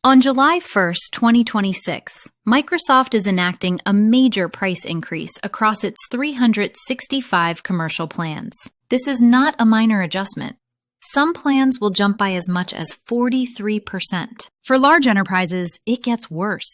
On July 1st, 2026, Microsoft is enacting a major price increase across its 365 commercial plans. This is not a minor adjustment. Some plans will jump by as much as 43%. For large enterprises, it gets worse.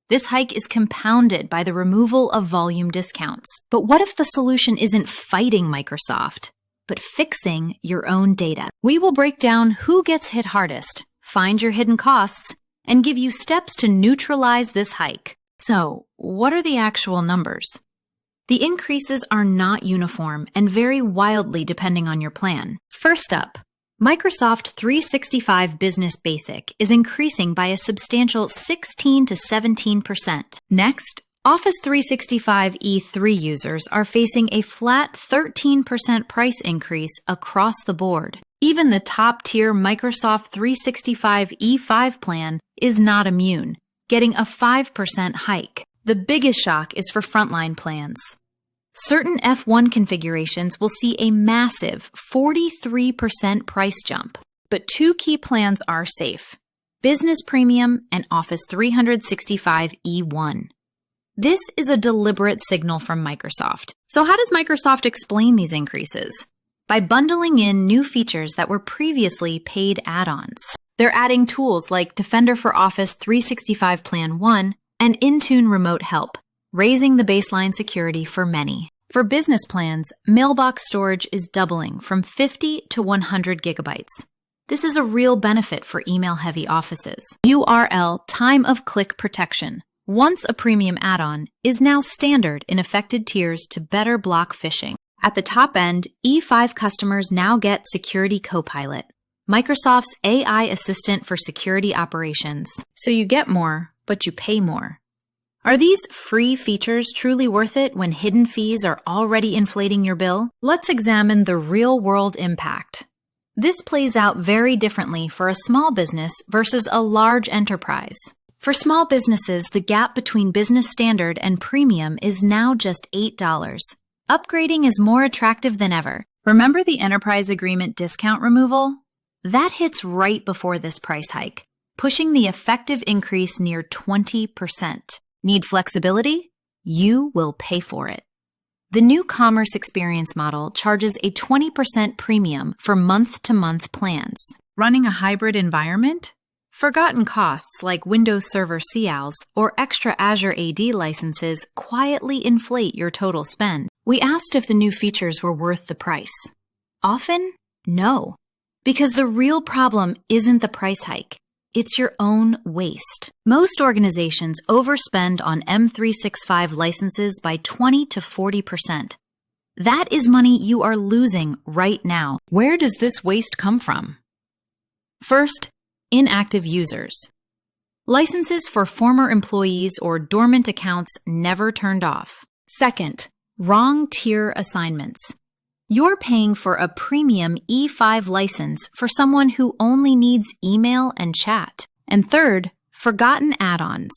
This hike is compounded by the removal of volume discounts. But what if the solution isn't fighting Microsoft, but fixing your own data? We will break down who gets hit hardest, find your hidden costs, and give you steps to neutralize this hike. So, what are the actual numbers? The increases are not uniform and vary wildly depending on your plan. First up, Microsoft 365 Business Basic is increasing by a substantial 16 to 17%. Next, Office 365 E3 users are facing a flat 13% price increase across the board. Even the top-tier Microsoft 365 E5 plan is not immune, getting a 5% hike. The biggest shock is for frontline plans. Certain F1 configurations will see a massive 43% price jump. But two key plans are safe: Business Premium and Office 365 E1. This is a deliberate signal from Microsoft. So how does Microsoft explain these increases? By bundling in new features that were previously paid add-ons. They're adding tools like Defender for Office 365 Plan 1 and Intune Remote Help, raising the baseline security for many. For business plans, mailbox storage is doubling from 50 to 100 gigabytes. This is a real benefit for email-heavy offices. URL time-of-click protection, once a premium add-on, is now standard in affected tiers to better block phishing. At the top end, E5 customers now get Security Copilot, Microsoft's AI assistant for security operations. So you get more, but you pay more. Are these free features truly worth it when hidden fees are already inflating your bill? Let's examine the real-world impact. This plays out very differently for a small business versus a large enterprise. For small businesses, the gap between Business Standard and Premium is now just $8. Upgrading is more attractive than ever. Remember the enterprise agreement discount removal? That hits right before this price hike, pushing the effective increase near 20%. Need flexibility? You will pay for it. The new Commerce Experience model charges a 20% premium for month-to-month plans. Running a hybrid environment? Forgotten costs like Windows Server CALs or extra Azure AD licenses quietly inflate your total spend. We asked if the new features were worth the price. Often, no. Because the real problem isn't the price hike. It's your own waste. Most organizations overspend on M365 licenses by 20 to 40%. That is money you are losing right now. Where does this waste come from? First, inactive users. Licenses for former employees or dormant accounts never turned off. Second, wrong tier assignments. You're paying for a premium E5 license for someone who only needs email and chat. And third, forgotten add-ons.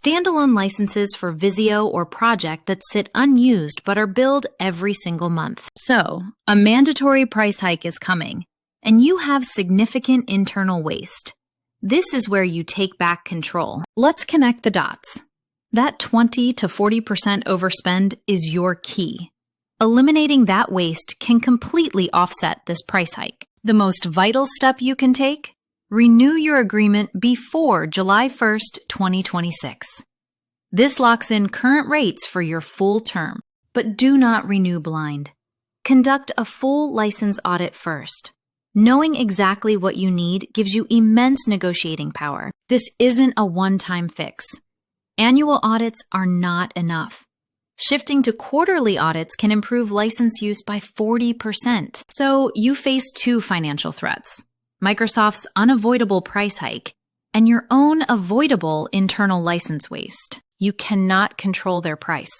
Standalone licenses for Visio or Project that sit unused but are billed every single month. So, a mandatory price hike is coming, and you have significant internal waste. This is where you take back control. Let's connect the dots. That 20 to 40% overspend is your key. Eliminating that waste can completely offset this price hike. The most vital step you can take? Renew your agreement before July 1st, 2026. This locks in current rates for your full term. But do not renew blind. Conduct a full license audit first. Knowing exactly what you need gives you immense negotiating power. This isn't a one-time fix. Annual audits are not enough. Shifting to quarterly audits can improve license use by 40%. So you face two financial threats: Microsoft's unavoidable price hike and your own avoidable internal license waste. You cannot control their price.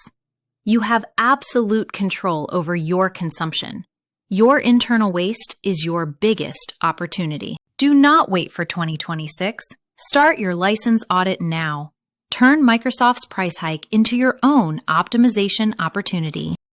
You have absolute control over your consumption. Your internal waste is your biggest opportunity. Do not wait for 2026. Start your license audit now. Turn Microsoft's price hike into your own optimization opportunity.